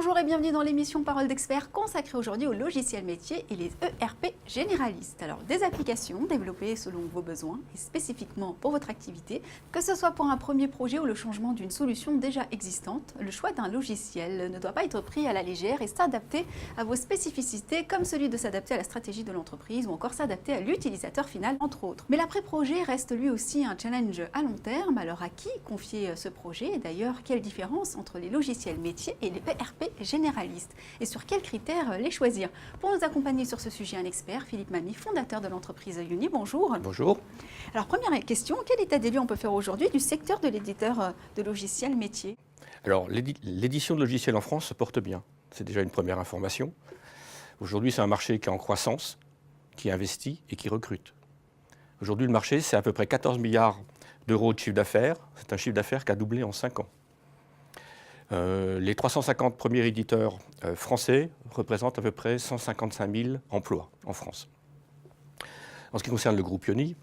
Bonjour et bienvenue dans l'émission Parole d'experts consacrée aujourd'hui aux logiciels métiers et les ERP généralistes. Alors, des applications développées selon vos besoins et spécifiquement pour votre activité, que ce soit pour un premier projet ou le changement d'une solution déjà existante, le choix d'un logiciel ne doit pas être pris à la légère et s'adapter à vos spécificités comme celui de s'adapter à la stratégie de l'entreprise ou encore s'adapter à l'utilisateur final entre autres. Mais l'après-projet reste lui aussi un challenge à long terme. Alors à qui confier ce projet et d'ailleurs quelle différence entre les logiciels métiers et les ERP généralistes et sur quels critères les choisir? Pour nous accompagner sur ce sujet, un expert, Philippe Mamy, fondateur de l'entreprise Uni. Bonjour. Bonjour. Alors première question, quel état des lieux on peut faire aujourd'hui du secteur de l'éditeur de logiciels métiers? Alors l'édition de logiciels en France se porte bien, c'est déjà une première information. Aujourd'hui c'est un marché qui est en croissance, qui investit et qui recrute. Aujourd'hui le marché c'est à peu près 14 milliards d'euros de chiffre d'affaires, c'est un chiffre d'affaires qui a doublé en 5 ans. Les 350 premiers éditeurs français représentent à peu près 155 000 emplois en France. En ce qui concerne le groupe Uni,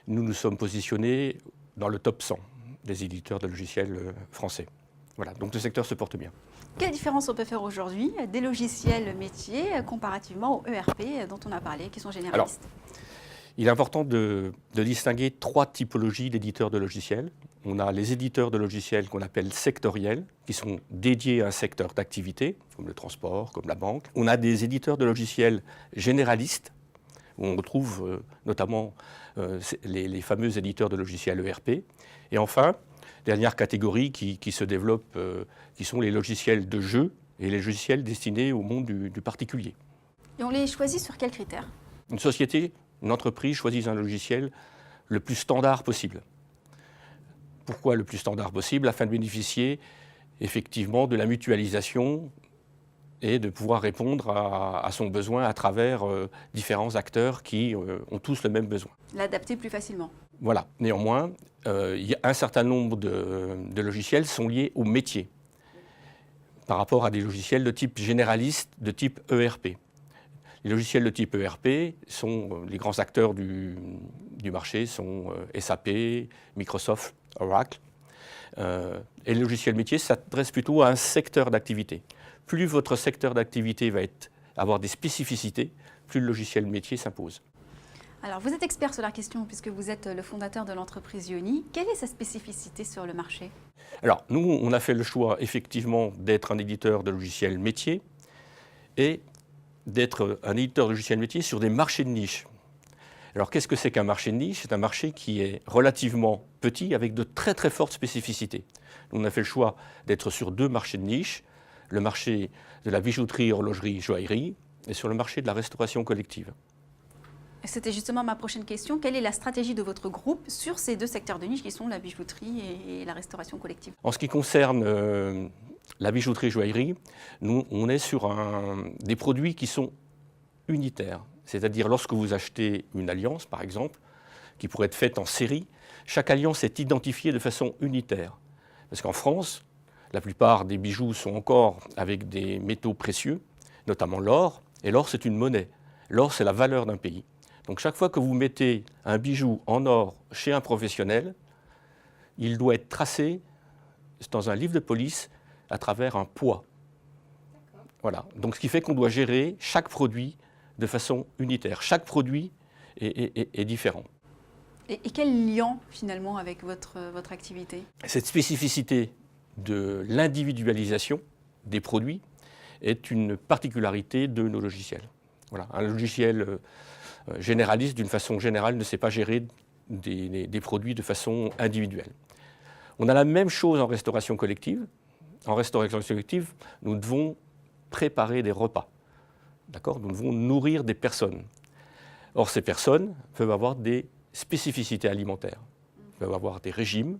nous nous sommes positionnés dans le top 100 des éditeurs de logiciels français. Voilà, donc le secteur se porte bien. Quelle différence on peut faire aujourd'hui des logiciels métiers comparativement aux ERP dont on a parlé, qui sont généralistes? Il est important de distinguer 3 typologies d'éditeurs de logiciels. On a les éditeurs de logiciels qu'on appelle sectoriels, qui sont dédiés à un secteur d'activité, comme le transport, comme la banque. On a des éditeurs de logiciels généralistes, où on retrouve notamment les fameux éditeurs de logiciels ERP. Et enfin, dernière catégorie qui se développe, qui sont les logiciels de jeu et les logiciels destinés au monde du particulier. Et on les choisit sur quels critères? Une société, une entreprise choisit un logiciel le plus standard possible. Pourquoi le plus standard possible? Afin de bénéficier effectivement de la mutualisation et de pouvoir répondre à son besoin à travers différents acteurs qui ont tous le même besoin. L'adapter plus facilement. Voilà. Néanmoins, il y a un certain nombre de logiciels sont liés au métier par rapport à des logiciels de type généraliste, de type ERP. Les logiciels de type ERP sont les grands acteurs du marché, sont SAP, Microsoft, Oracle. Et le logiciel métier s'adresse plutôt à un secteur d'activité. Plus votre secteur d'activité va avoir des spécificités, plus le logiciel métier s'impose. Alors vous êtes expert sur la question puisque vous êtes le fondateur de l'entreprise Uni. Quelle est sa spécificité sur le marché? Alors nous, on a fait le choix effectivement d'être un éditeur de logiciels métiers et d'être un éditeur de logiciels métiers sur des marchés de niche. Alors qu'est-ce que c'est qu'un marché de niche? C'est un marché qui est relativement petit avec de très très fortes spécificités. On a fait le choix d'être sur 2 marchés de niche, le marché de la bijouterie, horlogerie, joaillerie et sur le marché de la restauration collective. C'était justement ma prochaine question. Quelle est la stratégie de votre groupe sur ces 2 secteurs de niche qui sont la bijouterie et la restauration collective? En ce qui concerne la bijouterie joaillerie, nous, on est sur des produits qui sont unitaires. C'est-à-dire lorsque vous achetez une alliance, par exemple, qui pourrait être faite en série, chaque alliance est identifiée de façon unitaire. Parce qu'en France, la plupart des bijoux sont encore avec des métaux précieux, notamment l'or, et l'or c'est une monnaie. L'or c'est la valeur d'un pays. Donc chaque fois que vous mettez un bijou en or chez un professionnel, il doit être tracé dans un livre de police à travers un poids. Voilà. Donc ce qui fait qu'on doit gérer chaque produit de façon unitaire. Chaque produit est différent. Et quel lien finalement avec votre activité? Cette spécificité de l'individualisation des produits est une particularité de nos logiciels. Voilà. Un logiciel généraliste, d'une façon générale, ne sait pas gérer des produits de façon individuelle. On a la même chose en restauration collective. En restauration collective, nous devons préparer des repas. D'accord ? Nous devons nourrir des personnes. Or, ces personnes peuvent avoir des spécificités alimentaires, peuvent avoir des régimes.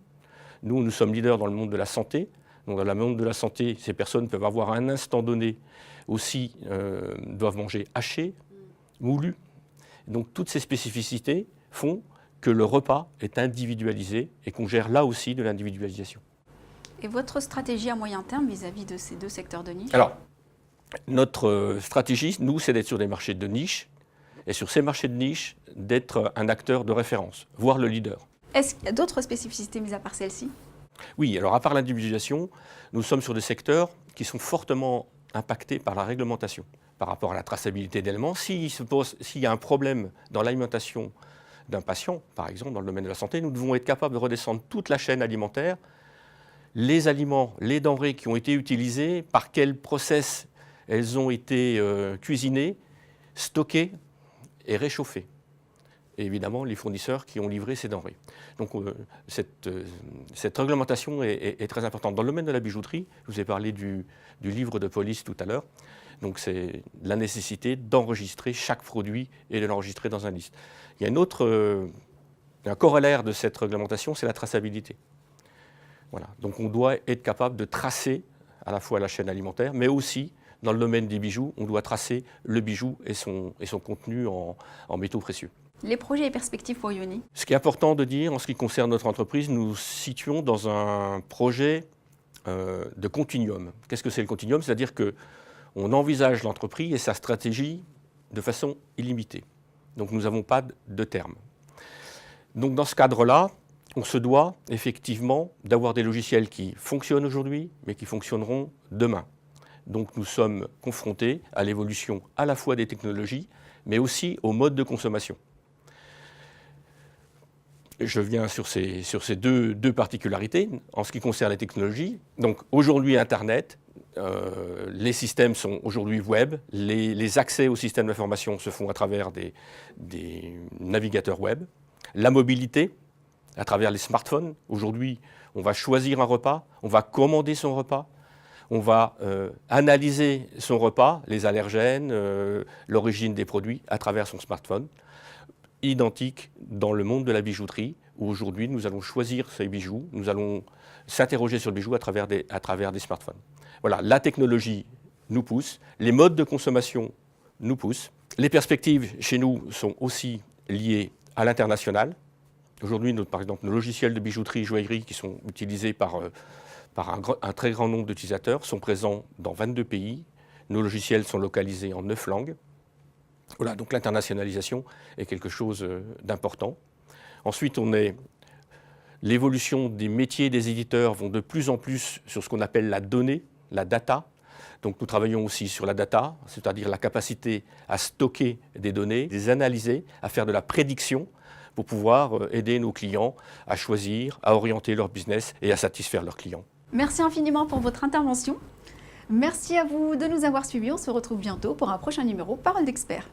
Nous sommes leaders dans le monde de la santé. Donc, dans le monde de la santé, ces personnes peuvent avoir à un instant donné aussi, doivent manger haché, moulu. Donc, toutes ces spécificités font que le repas est individualisé et qu'on gère là aussi de l'individualisation. Et votre stratégie à moyen terme vis-à-vis de ces 2 secteurs de niche? Alors, notre stratégie, nous, c'est d'être sur des marchés de niche, et sur ces marchés de niche, d'être un acteur de référence, voire le leader. Est-ce qu'il y a d'autres spécificités mises à part celle-ci? Oui, alors à part l'individualisation, nous sommes sur des secteurs qui sont fortement impactés par la réglementation. Par rapport à la traçabilité d'éléments, s'il y a un problème dans l'alimentation d'un patient, par exemple dans le domaine de la santé, nous devons être capables de redescendre toute la chaîne alimentaire, les aliments, les denrées qui ont été utilisées, par quel process elles ont été cuisinées, stockées et réchauffées. Et évidemment, les fournisseurs qui ont livré ces denrées. Donc cette réglementation est très importante. Dans le domaine de la bijouterie, je vous ai parlé du livre de police tout à l'heure. Donc c'est la nécessité d'enregistrer chaque produit et de l'enregistrer dans un liste. Il y a un corollaire de cette réglementation, c'est la traçabilité. Voilà. Donc on doit être capable de tracer à la fois la chaîne alimentaire, mais aussi dans le domaine des bijoux, on doit tracer le bijou et son contenu en métaux précieux. Les projets et perspectives pour Ioni. Ce qui est important de dire en ce qui concerne notre entreprise, nous nous situons dans un projet de continuum. Qu'est-ce que c'est le continuum? C'est-à-dire qu'on envisage l'entreprise et sa stratégie de façon illimitée. Donc nous n'avons pas de terme. Donc dans ce cadre-là, on se doit effectivement d'avoir des logiciels qui fonctionnent aujourd'hui, mais qui fonctionneront demain. Donc nous sommes confrontés à l'évolution à la fois des technologies, mais aussi au mode de consommation. Je viens sur ces deux particularités. En ce qui concerne les technologies, donc aujourd'hui Internet, les systèmes sont aujourd'hui web, les accès aux systèmes d'information se font à travers des navigateurs web. La mobilité, à travers les smartphones. Aujourd'hui, on va choisir un repas, on va commander son repas, on va analyser son repas, les allergènes, l'origine des produits à travers son smartphone. Identique dans le monde de la bijouterie, où aujourd'hui nous allons choisir ces bijoux, nous allons s'interroger sur le bijou à travers des smartphones. Voilà, la technologie nous pousse, les modes de consommation nous poussent. Les perspectives chez nous sont aussi liées à l'international. Aujourd'hui, par exemple, nos logiciels de bijouterie et joaillerie qui sont utilisés par un très grand nombre d'utilisateurs sont présents dans 22 pays. Nos logiciels sont localisés en 9 langues. Voilà, donc l'internationalisation est quelque chose d'important. Ensuite, l'évolution des métiers des éditeurs vont de plus en plus sur ce qu'on appelle la donnée, la data. Donc nous travaillons aussi sur la data, c'est-à-dire la capacité à stocker des données, les analyser, à faire de la prédiction pour pouvoir aider nos clients à choisir, à orienter leur business et à satisfaire leurs clients. Merci infiniment pour votre intervention. Merci à vous de nous avoir suivis. On se retrouve bientôt pour un prochain numéro Parole d'expert.